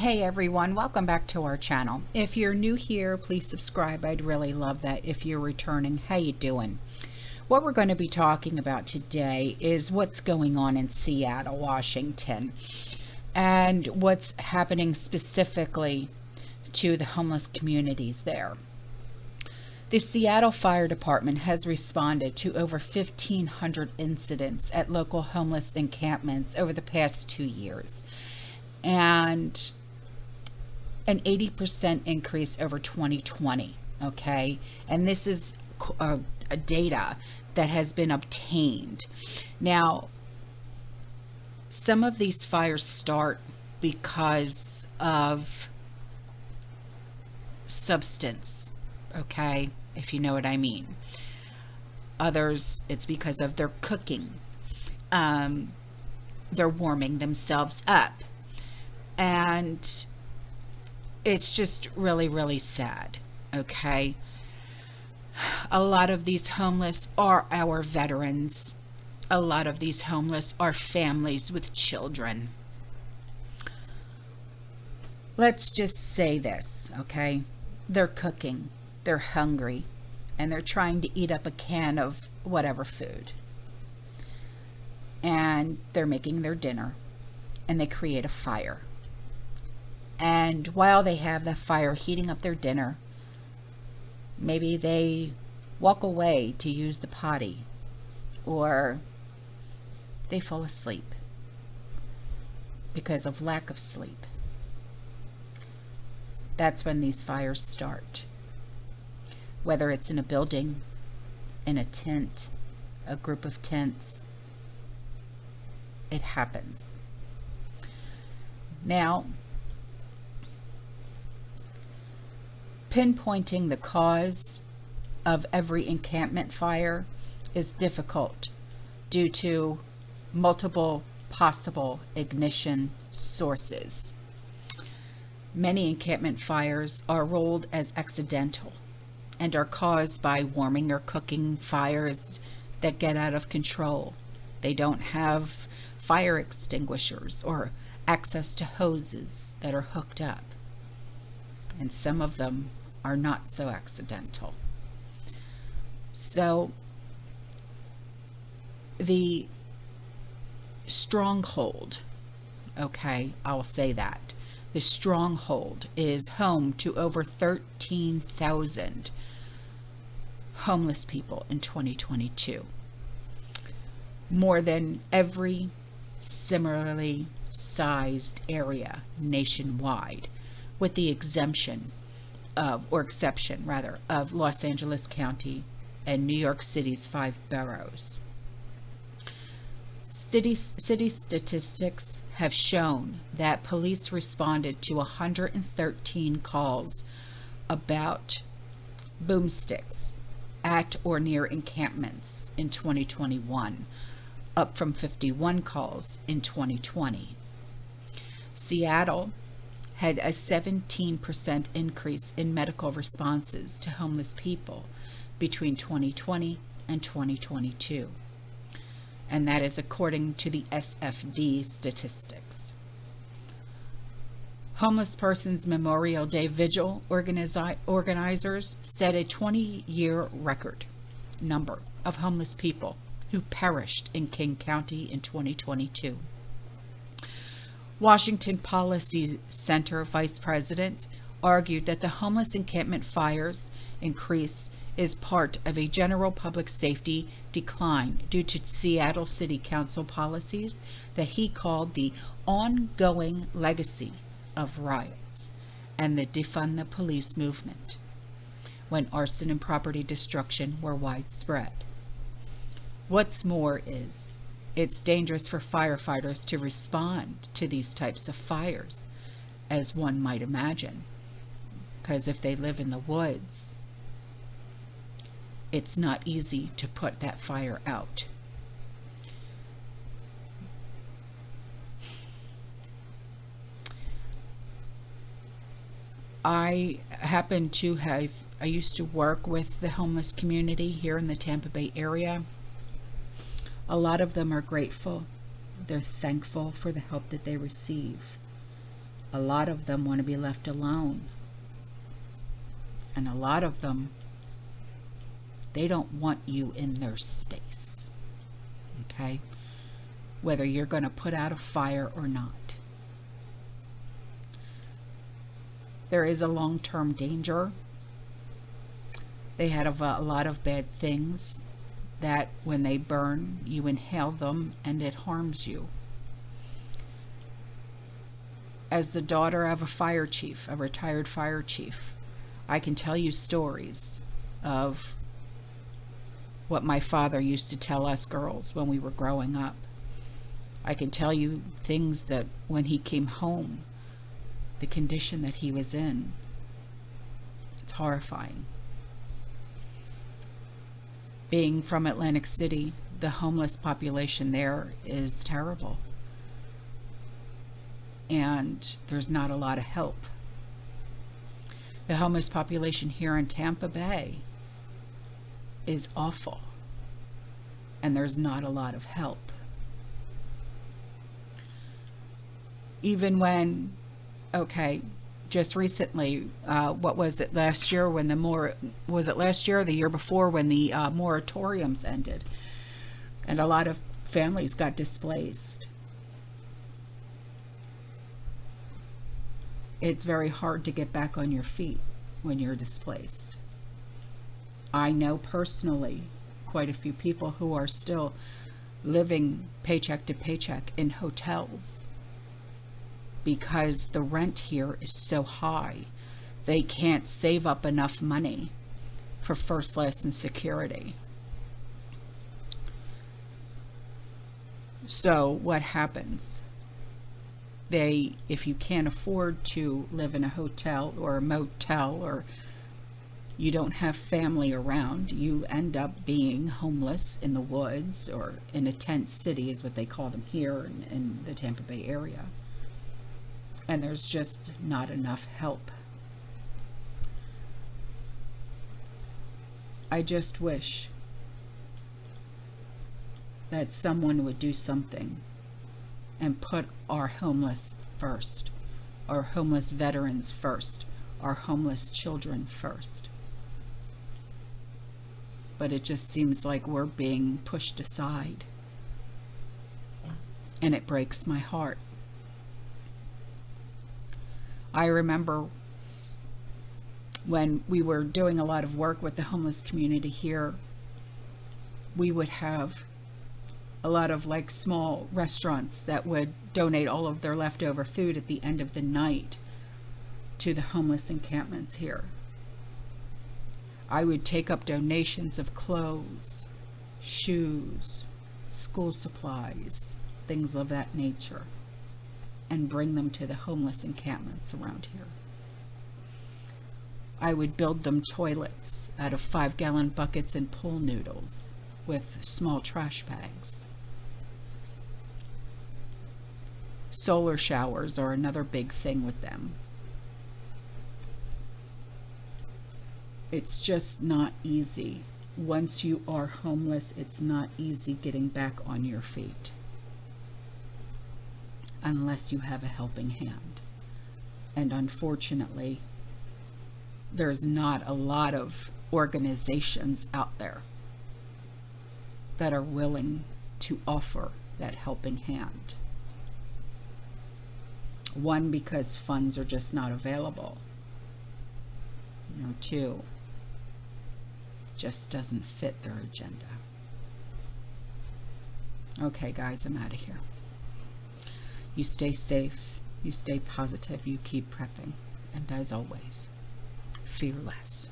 Hey everyone, welcome back to our channel. If you're new here, please subscribe. I'd really love that. If you're returning, how you doing? What we're going to be talking about today is what's going on in Seattle, Washington, and what's happening specifically to the homeless communities there. The Seattle Fire Department has responded to over 1,500 incidents at local homeless encampments over the past 2 years, and an 80% increase over 2020. Okay, and this is a data that has been obtained. Now, some of these fires start because of substance, okay, if you know what I mean. Others, it's because of their cooking. They're warming themselves up, and it's just really, really sad. Okay, a lot of these homeless are our veterans. A lot of these homeless are families with children. Let's just say this, okay? They're cooking, they're hungry, and they're trying to eat up a can of whatever food. And they're making their dinner, and they create a fire. And while they have the fire heating up their dinner, maybe they walk away to use the potty, or they fall asleep because of lack of sleep. That's when these fires start. Whether it's in a building, in a tent, a group of tents, it happens. Now, pinpointing the cause of every encampment fire is difficult due to multiple possible ignition sources. Many encampment fires are ruled as accidental and are caused by warming or cooking fires that get out of control. They don't have fire extinguishers or access to hoses that are hooked up. And some of them are not so accidental. So the stronghold, okay, I'll say that. The stronghold is home to over 13,000 homeless people in 2022. More than every similarly sized area nationwide, with the exception of Los Angeles County and New York City's 5 boroughs. City statistics have shown that police responded to 113 calls about boomsticks at or near encampments in 2021, up from 51 calls in 2020. Seattle had a 17% increase in medical responses to homeless people between 2020 and 2022. And that is according to the SFD statistics. Homeless Persons Memorial Day Vigil organizers set a 20-year record number of homeless people who perished in King County in 2022. Washington Policy Center Vice President argued that the homeless encampment fires increase is part of a general public safety decline due to Seattle City Council policies that he called the ongoing legacy of riots and the defund the police movement, when arson and property destruction were widespread. What's more is, it's dangerous for firefighters to respond to these types of fires, as one might imagine, because if they live in the woods, it's not easy to put that fire out. I used to work with the homeless community here in the Tampa Bay area. A lot of them are grateful. They're thankful for the help that they receive. A lot of them want to be left alone. And a lot of them, they don't want you in their space. Okay? Whether you're going to put out a fire or not. There is a long-term danger. They have a lot of bad things that when they burn, you inhale them and it harms you. As the daughter of a fire chief, a retired fire chief, I can tell you stories of what my father used to tell us girls when we were growing up. I can tell you things that when he came home, the condition that he was in, it's horrifying. Being from Atlantic City, the homeless population there is terrible. And there's not a lot of help. The homeless population here in Tampa Bay is awful. And there's not a lot of help. Even when, okay, just recently, what was it last year when was it last year or the year before when the moratoriums ended? And a lot of families got displaced. It's very hard to get back on your feet when you're displaced. I know personally quite a few people who are still living paycheck to paycheck in hotels because the rent here is so high. They can't save up enough money for first, last, and security. So what happens? If you can't afford to live in a hotel or a motel, or you don't have family around, you end up being homeless in the woods or in a tent city is what they call them here in the Tampa Bay area. And there's just not enough help. I just wish that someone would do something and put our homeless first, our homeless veterans first, our homeless children first. But it just seems like we're being pushed aside. And it breaks my heart. I remember when we were doing a lot of work with the homeless community here, we would have a lot of like small restaurants that would donate all of their leftover food at the end of the night to the homeless encampments here. I would take up donations of clothes, shoes, school supplies, things of that nature, and bring them to the homeless encampments around here. I would build them toilets out of 5-gallon buckets and pool noodles with small trash bags. Solar showers are another big thing with them. It's just not easy. Once you are homeless, it's not easy getting back on your feet unless you have a helping hand. And unfortunately, there's not a lot of organizations out there that are willing to offer that helping hand. One, because funds are just not available. Two, just doesn't fit their agenda. Okay, guys, I'm out of here. You stay safe, you stay positive, you keep prepping, and as always, fear less.